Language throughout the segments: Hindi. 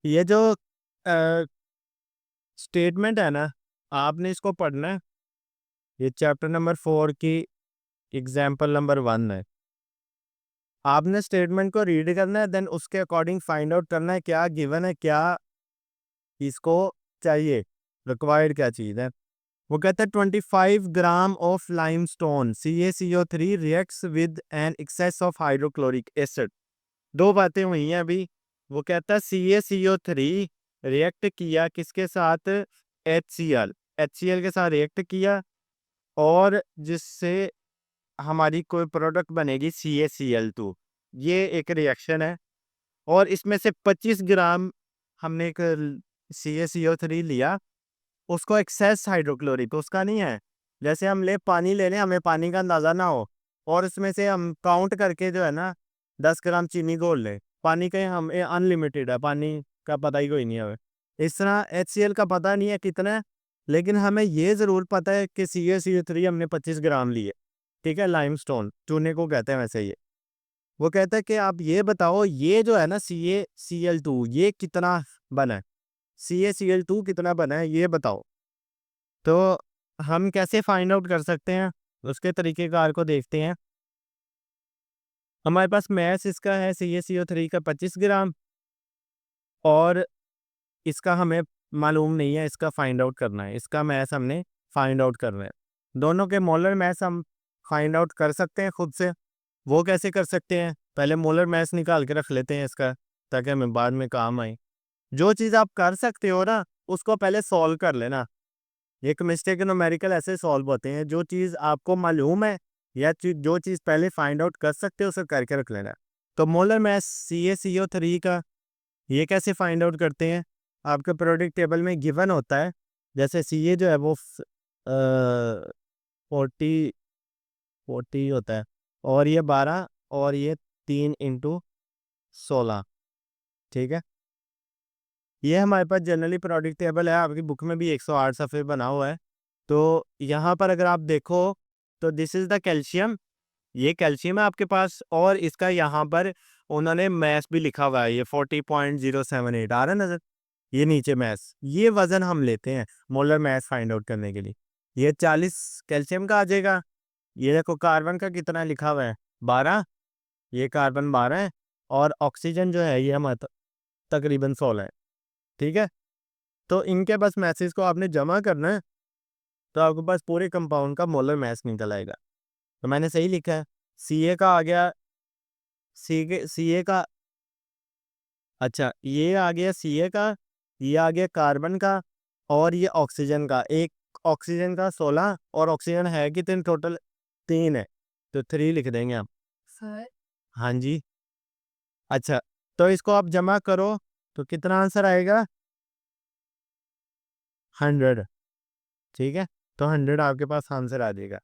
ये जो स्टेटमेंट है ना, आपने इसको पढ़ना है। ये चैप्टर नंबर 4 की एग्जाम्पल नंबर 1 है। आपने स्टेटमेंट को रीड करना है, देन उसके अकॉर्डिंग फाइंड आउट करना है क्या गिवन है, क्या इसको चाहिए, रिक्वायर्ड क्या चीज़ है। वो कहता है 25 gram of limestone CaCO3 reacts with an excess of hydrochloric acid. दो बातें हुई हैं अभी। वो कहता है CaCO3 रिएक्ट किया किसके साथ, HCl के साथ रिएक्ट किया, और जिससे हमारी कोई प्रोडक्ट बनेगी CaCl2। ये एक रिएक्शन है, और इसमें से 25 ग्राम हमने एक CaCO3 लिया, उसको एक्सेस हाइड्रोक्लोरिक उसका नहीं है। जैसे हम पानी ले लें, हमें पानी का अंदाज़ा ना हो, और इसमें से हम काउंट करके जो है ना 10 ग्राम चीनी घोल लें। पानी का हम अनलिमिटेड है, पानी का पता ही कोई नहीं है हमें। इस तरह HCl का पता नहीं है कितना है, लेकिन हमें ये ज़रूर पता है कि CaCO3 हमने 25 ग्राम लिए। ठीक है, लाइमस्टोन चूने को कहते हैं वैसे ये। वो कहता है कि आप ये बताओ, ये जो है ना CaCl2 ये कितना बना है, CaCl2 कितना बना है ये बताओ। तो हम कैसे फाइंड आउट कर सकते हैं, उसके तरीक़ेकार को देखते हैं। हमारे पास मैथ इसका है CaCO3 का 25 ग्राम, और इसका हमें मालूम नहीं है, इसका फाइंड आउट करना है, इसका मैथ हमने फाइंड आउट करना है। दोनों के मोलर मैथ हम फाइंड आउट कर सकते हैं खुद से। वो कैसे कर सकते हैं, पहले मोलर मैथ निकाल के रख लेते हैं इसका, ताकि हमें बाद में काम आए। जो चीज़ आप कर सकते हो ना, उसको पहले सॉल्व कर लेना। एक मिस्टेक न्यूमेरिकल ऐसे सॉल्व होते हैं, जो चीज़ आपको मालूम है या जो चीज़ पहले फाइंड आउट कर सकते हो उसे करके रख लेना। तो मोलर मास CaCO3 का ये कैसे फाइंड आउट करते हैं, आपके प्रोडक्ट टेबल में गिवन होता है। जैसे Ca जो है वो 40 40 होता है, और ये 12, और ये 3 × 16। ठीक है, ये हमारे पास जनरली प्रोडक्ट टेबल है, आपकी बुक में भी 108 सफ़े बना हुआ है। तो यहाँ पर अगर आप देखो, तो दिस इज़ द कैल्शियम, ये कैल्शियम है आपके पास, और इसका यहाँ पर उन्होंने मैस भी लिखा हुआ है, ये 40.078 आ रहा है नज़र, ये नीचे मैस। ये वज़न हम लेते हैं मोलर मैस फाइंड आउट करने के लिए। ये 40 कैल्शियम का आ जाएगा। ये देखो कार्बन का कितना लिखा हुआ है, 12, ये कार्बन 12 है, और ऑक्सीजन जो है ये हमारा तकरीबन 16 है। ठीक है, तो इनके बस मैसेज को आपने जमा करना है, तो आपके पास पूरे कंपाउंड का मोलर मास निकल आएगा। तो मैंने सही लिखा है, Ca का आ गया, Ca का, अच्छा ये आ गया Ca का, ये आ गया कार्बन का, और ये ऑक्सीजन का। एक ऑक्सीजन का 16, और ऑक्सीजन है कितने टोटल, 3 है, तो 3 लिख देंगे हम। सर, हाँ जी। अच्छा, तो इसको आप जमा करो, तो कितना आंसर आएगा, 100। ठीक है, तो 100 आपके पास आंसर आ जाएगा,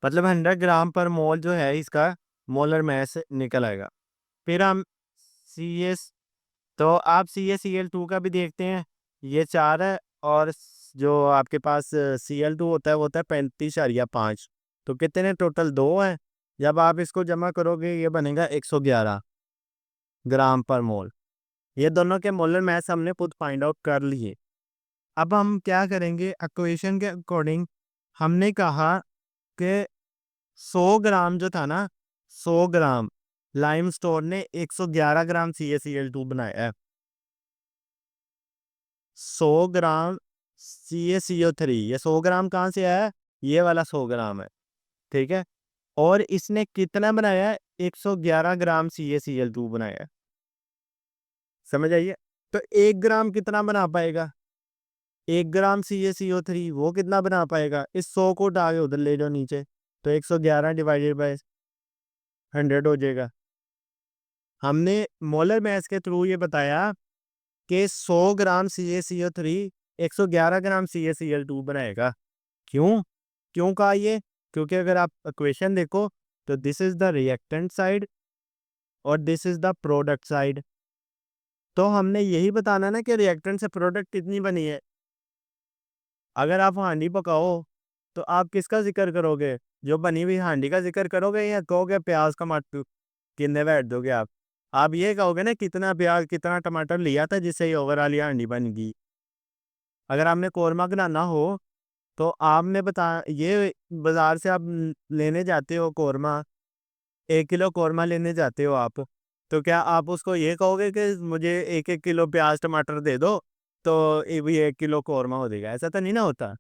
मतलब 100 ग्राम पर मोल जो है इसका मोलर मास निकल आएगा। फिर हम सी एस, तो आप CaCl2 का भी देखते हैं, ये 4 है, और जो आपके पास Cl2 होता है वो होता है 35.5। तो कितने टोटल, 2 हैं। जब आप इसको जमा करोगे ये बनेगा 111 ग्राम पर मोल। ये दोनों के मोलर मास हमने खुद फाइंड आउट कर लिए। अब हम क्या करेंगे, इक्वेशन के अकॉर्डिंग हमने कहा कि 100 ग्राम जो था ना, 100 ग्राम लाइमस्टोन ने 111 ग्राम CaCl2 बनाया है। 100 ग्राम CaCO3, ये 100 ग्राम कहाँ से आया है, ये वाला 100 ग्राम है। ठीक है, और इसने कितना बनाया है, 111 ग्राम CaCl2 बनाया है। समझ आइए, तो 1 ग्राम कितना बना पाएगा, 1 ग्राम CaCO3 वो कितना बना पाएगा, इस 100 को उठा के उधर ले जाओ नीचे, तो 111 डिवाइडेड बाय 100 हो जाएगा। हमने मोलर मास के थ्रू ये बताया कि 100 ग्राम CaCO3 111 ग्राम CaCl2 बनाएगा। क्यों? क्यों कहा ये? क्योंकि अगर आप इक्वेशन देखो, तो this is the reactant side और this is the product side. तो हमने यही बताना ना कि रिएक्टेंट से प्रोडक्ट कितनी बनी है। अगर आप हांडी पकाओ, तो आप किसका ज़िक्र करोगे? जो बनी हुई हांडी का ज़िक्र करोगे, या कहोगे प्याज़, टमाटर कितने ऐड दोगे आप? आप ये कहोगे ना कितना प्याज कितना टमाटर लिया था जिससे ये ओवरऑल ये हांडी बन गई। अगर आपने कौरमा बनाना हो तो आपने बता ये बाजार से आप लेने जाते हो कौरमा, 1 किलो कौरमा लेने जाते हो आप, तो क्या आप उसको ये कहोगे कि मुझे 1-1 किलो प्याज टमाटर दे दो तो ये भी 1 किलो कौरमा हो जाएगा? ऐसा तो नहीं ना होता।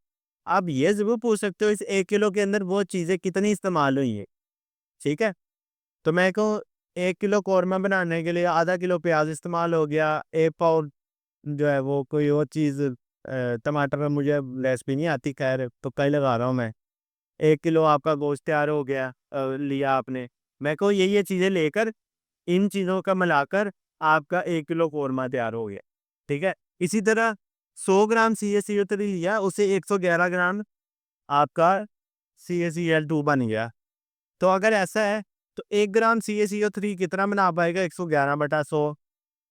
आप ये ज़रूर पूछ सकते हो इस 1 किलो के अंदर वो चीज़ें कितनी इस्तेमाल हुई हैं, ठीक है? तो मैं कहूँ 1 किलो कौरमा बनाने के लिए आधा किलो प्याज इस्तेमाल हो गया, 1 पाव जो है वो कोई और चीज़ टमाटर में मुझे रेसिपी नहीं आती, खैर तुक्का ही लगा रहा हूँ मैं। 1 किलो आपका गोश्त तैयार हो गया, लिया आपने। मैं कहूँ ये चीज़ें लेकर इन चीज़ों का मिलाकर आपका 1 किलो कौरमा तैयार हो गया, ठीक है? इसी तरह 100 ग्राम CaCO3 लिया, उससे 111 ग्राम आपका CaCl2 बन गया। तो अगर ऐसा है तो 1 ग्राम CaCO3 कितना बना पाएगा? 111/100।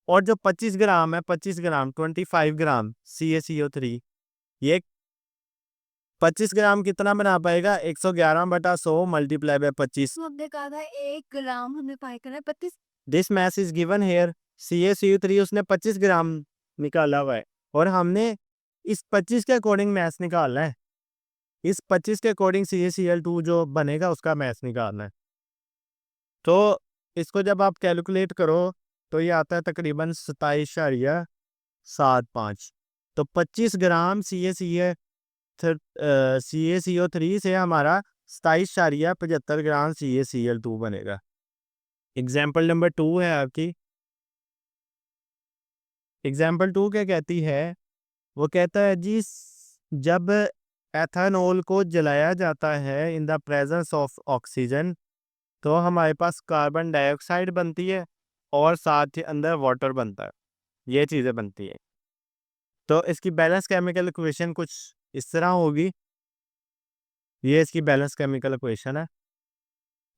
और जो 25 ग्राम है, 25 ग्राम 25 ग्राम CaCO3, ये 25 ग्राम कितना बना पाएगा? 111/100 मल्टीप्लाई बाय 25। तो हमने कहा था 1 ग्राम हमें पाई करना है 32। This math is given here. CaCO3 उसने 25 ग्राम निकाला हुआ है और हमने इस 25 के अकॉर्डिंग मैथ निकालना है। इस 25 के अकॉर्डिंग CaCl2 जो बनेगा उसका मैथ निकालना है। तो इसको जब आप कैलकुलेट करो तो ये आता है तकरीबन 27.75। तो 25 ग्राम CaCO3 से हमारा 27.75 ग्राम CaCl2 बनेगा। एग्जाम्पल नंबर 2 है आपकी। एग्जाम्पल 2 क्या कहती है? वो कहता है जी जब एथेनॉल को जलाया जाता है in the presence of oxygen तो हमारे पास कार्बन डाइऑक्साइड बनती है और साथ ही अंदर वाटर बनता है। ये चीज़ें बनती है। तो इसकी बैलेंस केमिकल इक्वेशन कुछ इस तरह होगी। ये इसकी बैलेंस केमिकल इक्वेशन है।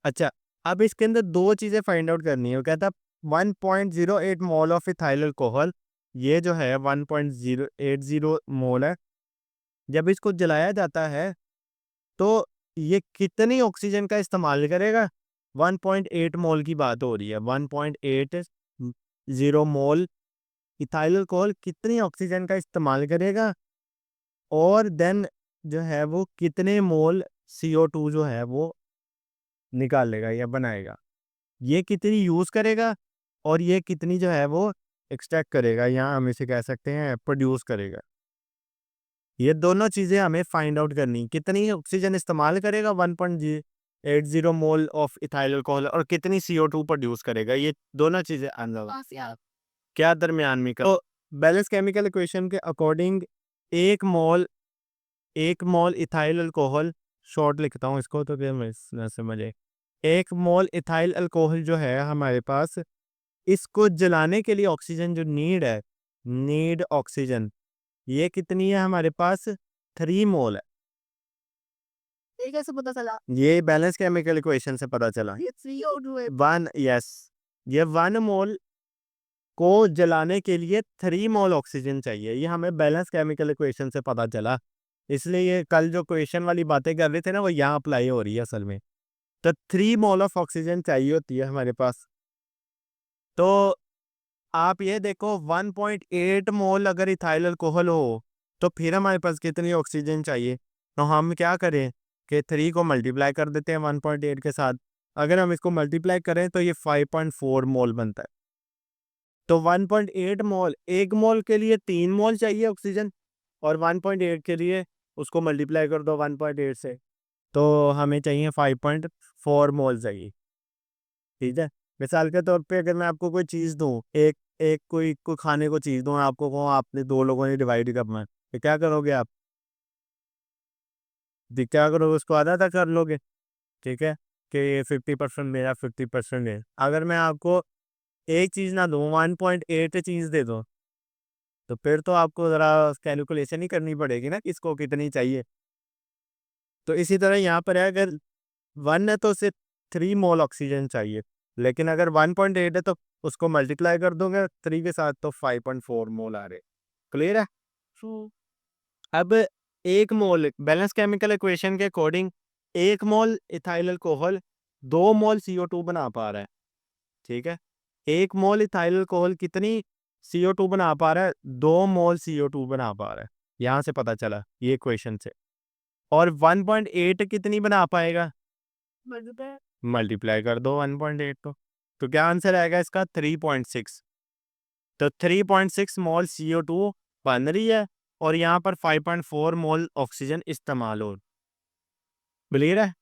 अच्छा, अब इसके अंदर 2 चीज़ें फाइंड आउट करनी है। वो कहता है 1.08 मोल ऑफ इथाइल अल्कोहल, ये जो है 1.080 मोल है। जब इसको जलाया जाता है तो ये कितनी ऑक्सीजन का इस्तेमाल करेगा? 1.8 मोल की बात हो रही है। 1.80 मोल इथाइल अल्कोहल कितनी ऑक्सीजन का इस्तेमाल करेगा और देन जो है वो कितने मोल CO2 जो है वो निकालेगा या बनाएगा। ये कितनी यूज़ करेगा और ये कितनी जो है वो एक्सट्रैक्ट करेगा या हम इसे कह सकते हैं प्रोड्यूस करेगा। ये दोनों चीज़ें हमें फाइंड आउट करनी, कितनी ऑक्सीजन इस्तेमाल करेगा 1.80 मोल ऑफ इथाइल अल्कोहल और कितनी CO2 प्रोड्यूस करेगा। ये दोनों चीज़ें आंसर पास यार। क्या दरमियान में तो बैलेंस केमिकल इक्वेशन के अकॉर्डिंग 1 मोल इथाइल अल्कोहल, शॉर्ट लिखता हूँ इसको तो फिर मैं ना समझे। 1 मोल इथाइल अल्कोहल जो है हमारे पास, इसको जलाने के लिए ऑक्सीजन जो नीड है, नीड ऑक्सीजन, ये कितनी है हमारे पास? 3 मोल है। ये कैसे पता चला? ये बैलेंस केमिकल इक्वेशन से पता चला। ये CO2 है। वन यस, ये 1 मोल को जलाने के लिए 3 मोल ऑक्सीजन चाहिए। ये हमें बैलेंस केमिकल इक्वेशन से पता चला। इसलिए ये कल जो क्वेश्चन वाली बातें कर रहे थे ना वो यहाँ अप्लाई हो रही है असल में। तो 3 मोल ऑफ ऑक्सीजन चाहिए होती है हमारे पास। तो आप ये देखो 1.8 मोल अगर इथाइल अल्कोहल हो तो फिर हमारे पास कितनी ऑक्सीजन चाहिए? तो हम क्या करें कि 3 को मल्टीप्लाई कर देते हैं 1.8 के साथ। अगर हम इसको मल्टीप्लाई करें तो ये 5.4 मोल बनता है। तो 1.8 मोल, 1 मोल के लिए 3 मोल चाहिए ऑक्सीजन और 1.8 के लिए उसको मल्टीप्लाई कर दो 1.8 से, तो हमें चाहिए 5.4 मोल चाहिए। ठीक है? मिसाल के तौर पे अगर मैं आपको कोई चीज़ दूँ, एक एक कोई खाने को चीज़ दूँ, आपको कहूँ आपने 2 लोगों ने डिवाइड करना है, तो क्या करोगे आप? जी, क्या करोगे? उसको आधा-आधा कर लोगे, ठीक है? कि ये 50% मेरा, 50% ये। अगर मैं आपको एक चीज़ ना दूँ, 1.8 चीज़ दे दूँ, तो फिर तो आपको ज़रा कैलकुलेशन ही करनी पड़ेगी ना, किसको कितनी चाहिए। तो इसी तरह यहाँ पर है, अगर 1 है तो उसे 3 मोल ऑक्सीजन चाहिए, लेकिन अगर 1.8 है तो उसको मल्टीप्लाई कर दोगे 3 के साथ तो 5.4 मोल आ रहे। क्लियर है? ट्रू। अब 1 मोल बैलेंस केमिकल इक्वेशन के अकॉर्डिंग 1 मोल इथाइल अल्कोहल 2 मोल CO2 बना पा रहा है, ठीक है? 1 मोल इथाइल अल्कोहल कितनी CO2 बना पा रहा है? 2 मोल CO2 बना पा रहा है। यहाँ से पता चला ये क्वेश्चन से। और 1.8 कितनी बना पाएगा? मल्टीप्लाई मल्टीप्लाई कर दो 1.8 को। तो क्या आंसर आएगा इसका? 3.6। तो 3.6 मोल CO2 बन रही है और यहाँ पर 5.4 मोल ऑक्सीजन इस्तेमाल हो। क्लियर है?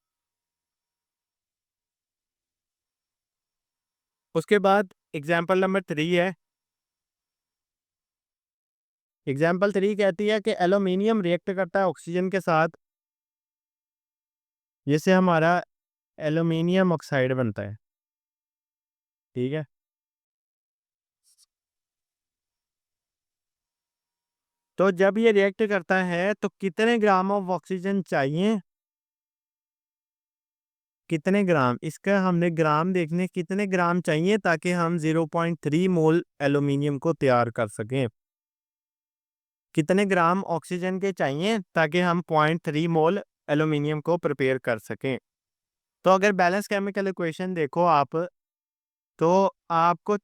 उसके बाद एग्जाम्पल नंबर 3 है। एग्जाम्पल 3 कहती है कि एल्यूमिनियम रिएक्ट करता है ऑक्सीजन के साथ, जिससे हमारा एल्यूमिनियम ऑक्साइड बनता है। ठीक है, तो जब ये रिएक्ट करता है तो कितने ग्राम ऑफ ऑक्सीजन चाहिए? कितने ग्राम, इसका हमने ग्राम देखने, कितने ग्राम चाहिए ताकि हम 0.3 मोल एल्यूमिनियम को तैयार कर सकें। कितने ग्राम ऑक्सीजन के चाहिए ताकि हम 0.3 मोल एल्यूमिनियम को प्रिपेयर कर सकें। तो अगर बैलेंस केमिकल इक्वेशन देखो आप, तो आपको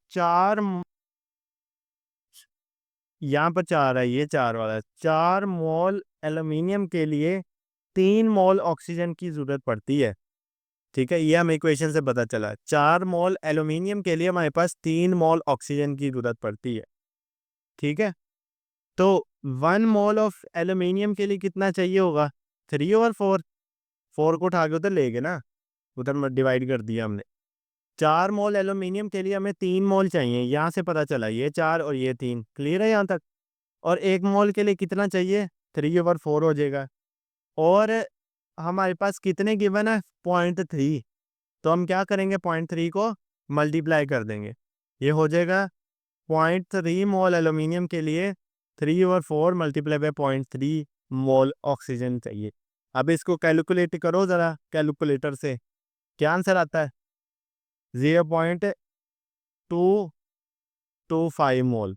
यहाँ पर 4 है, ये 4 वाला है। 4 मोल एल्यूमिनियम के लिए 3 मोल ऑक्सीजन की जरूरत पड़ती है। ठीक है, ये हमें इक्वेशन से पता चला। 4 मोल एल्यूमिनियम के लिए हमारे पास 3 मोल ऑक्सीजन की जरूरत पड़ती है। ठीक है, तो 1 मोल ऑफ एल्यूमिनियम के लिए कितना चाहिए होगा? 3/4। 4 को उठा के उधर ले गए ना, उधर डिवाइड कर दिया हमने। 4 मोल एल्यूमिनियम के लिए हमें 3 मोल चाहिए, यहाँ से पता चला ये 4 और ये 3। क्लियर है यहाँ तक? और 1 मोल के लिए कितना चाहिए? 3/4 हो जाएगा। और हमारे पास कितने गिवन है? 0.3। तो हम क्या करेंगे? 0.3 को मल्टीप्लाई कर देंगे, ये हो जाएगा 0.3 मोल एल्यूमिनियम के लिए 3/4 मल्टीप्लाई बाय 0.3 मोल ऑक्सीजन चाहिए। अब इसको कैलकुलेट करो ज़रा कैलकुलेटर से, क्या आंसर आता है? 0.225 मोल।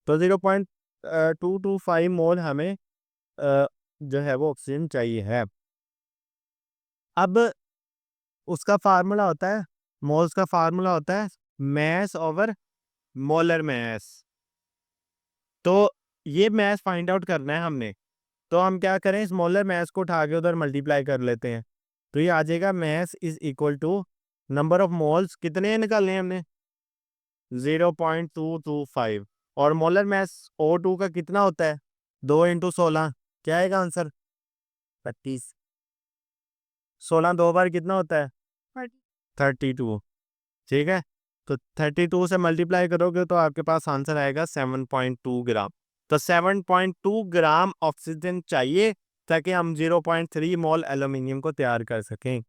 तो 0.225 मोल हमें जो है वो ऑक्सीजन चाहिए है। अब उसका फार्मूला होता है, मोल्स का फार्मूला होता है मैस ओवर मोलर मैस। तो ये मैस फाइंड आउट करना है हमने, तो हम क्या करें? इस मोलर मैस को उठा के उधर मल्टीप्लाई कर लेते हैं, तो ये आ जाएगा mass is equal to number of moles. कितने निकालने हैं हमने? 0.225। और मोलर मैस O2 का कितना होता है? 2 × 16। क्या आएगा आंसर? 32। 16 2 बार कितना होता है? 32। ठीक है, तो 32 से मल्टीप्लाई करोगे तो आपके पास आंसर आएगा 7.2 ग्राम। तो 7.2 ग्राम ऑक्सीजन चाहिए ताकि हम 0.3 मोल एल्यूमिनियम को तैयार कर सकें।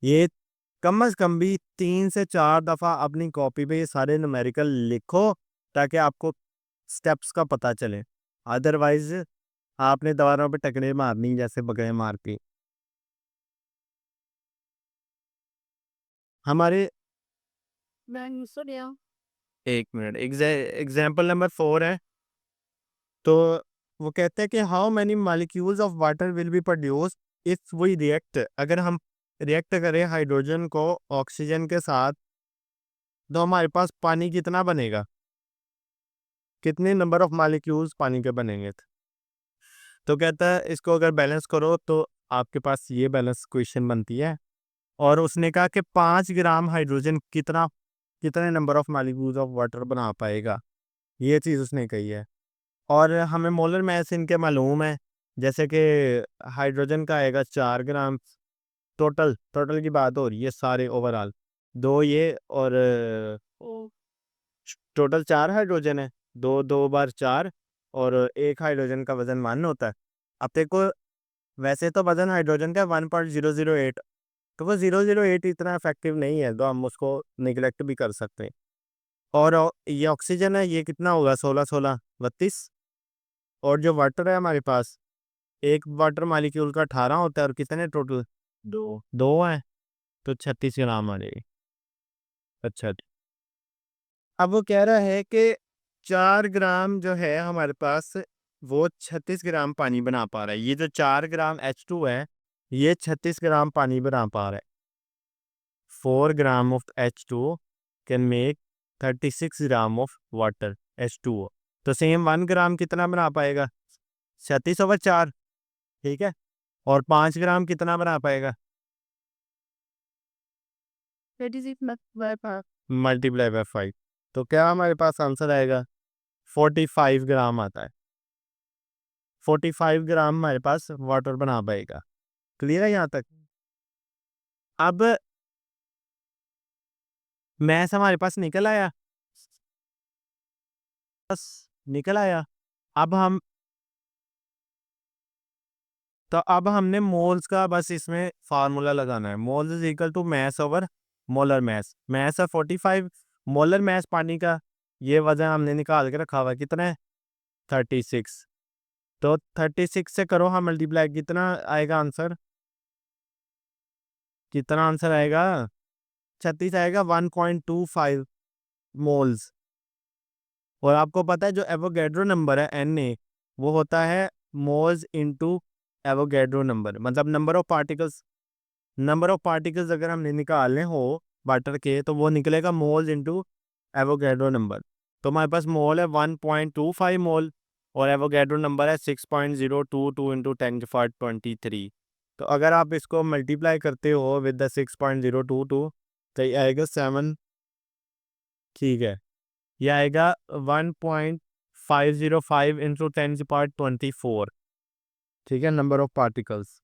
ये कम से कम भी 3 से 4 दफ़ा अपनी कॉपी पे ये सारे न्यूमेरिकल लिखो ताकि आपको स्टेप्स का पता चले। अदरवाइज आपने दीवारों पे टकरे मारनी जैसे बगैर मार के। हमारे मैं सुन रही हूँ। 1 मिनट, एग्जाम्पल नंबर 4 है। तो वो कहते हैं कि how many molecules of water will be produce if we react. अगर हम रिएक्ट करें हाइड्रोजन को ऑक्सीजन के साथ, तो हमारे पास पानी कितना बनेगा? कितने नंबर ऑफ मॉलिक्यूल्स पानी के बनेंगे? तो कहता है इसको अगर बैलेंस करो तो आपके पास ये बैलेंस क्वेश्चन बनती है। और उसने कहा कि 5 ग्राम हाइड्रोजन कितने number of molecules of water बना पाएगा, ये चीज़ उसने कही है। और हमें मोलर मास इनके मालूम है, जैसे कि हाइड्रोजन का आएगा 4 ग्राम। टोटल की बात हो रही है सारे ओवरऑल, 2 ये और ओ टोटल 4 हाइड्रोजन है। 2 2 बार 4, और एक हाइड्रोजन का वजन 1 होता है। अब देखो, वैसे तो वजन हाइड्रोजन का 1.008, तो वो 008 इतना इफेक्टिव नहीं है, तो हम उसको निगलेक्ट भी कर सकते हैं। और ये ऑक्सीजन है, ये कितना होगा? 16 16 32। और जो वाटर है हमारे पास, एक वाटर मॉलिक्यूल का 18 होता है, और कितने टोटल? 2 है, तो 36 ग्राम आ जाएगी। अच्छा, अब वो कह रहा है कि 4 ग्राम जो है हमारे पास, वो 36 ग्राम पानी बना पा रहा है। ये जो 4 ग्राम H2 है, ये 36 ग्राम पानी बना पा रहा है। 4 gram of H2 can make 36 gram of water H2O। तो सेम 1 ग्राम कितना बना पाएगा? 36/4, ठीक है। और 5 ग्राम कितना बना पाएगा? 36 multiplied by मल्टीप्लाई बाय 5। तो क्या हमारे पास आंसर आएगा? 45 ग्राम आता है। 45 ग्राम हमारे पास वाटर बना पाएगा। क्लियर है यहाँ तक? अब मैथ हमारे पास निकल आया, बस निकल आया। अब हमने मोल्स का बस इसमें फार्मूला लगाना है। Moles is equal to mass over molar mass. Mass है 45, मोलर मैस पानी का ये वजन हमने निकाल के रखा हुआ है, कितना है? 36। तो 36 से करो हम मल्टीप्लाई, कितना आएगा आंसर? कितना आंसर आएगा? 36 आएगा, 1.25 मोल्स। और आपको पता है जो एवोगैड्रो नंबर है Na, वो होता है मोल्स इनटू एवोगैड्रो नंबर, मतलब number of particles. Number of particles अगर हमने निकालने हो वाटर के तो वो निकलेगा मोल्स इनटू एवोगैड्रो नंबर। तो हमारे पास मोल है 1.25 मोल और एवोगैड्रो नंबर है 6.022 इंटू 10⁻23। तो अगर आप इसको मल्टीप्लाई करते हो विद द 6.022 तो ये आएगा 7, ठीक है। ये आएगा 1.505 इंटू 10⁻24, ठीक है, नंबर ऑफ पार्टिकल्स।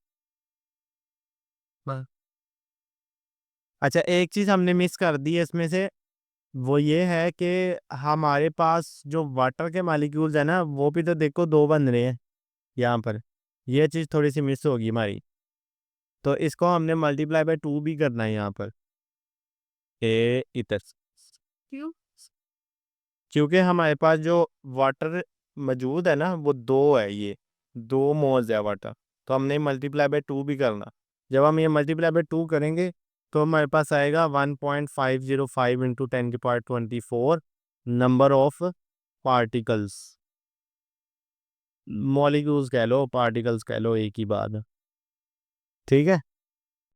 अच्छा, एक चीज़ हमने मिस कर दी है इसमें से, वो ये है कि हमारे पास जो वाटर के मालिक्यूल्स है ना, वो भी तो देखो 2 बन रहे हैं यहाँ पर। ये चीज़ थोड़ी सी मिस होगी हमारी, तो इसको हमने मल्टीप्लाई बाय 2 भी करना है यहाँ पर। ए इतर Q क्योंकि हमारे पास जो वाटर मौजूद है ना वो 2 है, ये 2 मोल्स है वाटर, तो हमने मल्टीप्लाई बाय 2 भी करना। जब हम ये मल्टीप्लाई बाय 2 करेंगे तो हमारे पास आएगा 1.505 into 10⁻24 number of particles. Molecules कह लो, पार्टिकल्स कह लो, एक ही बात है, ठीक है।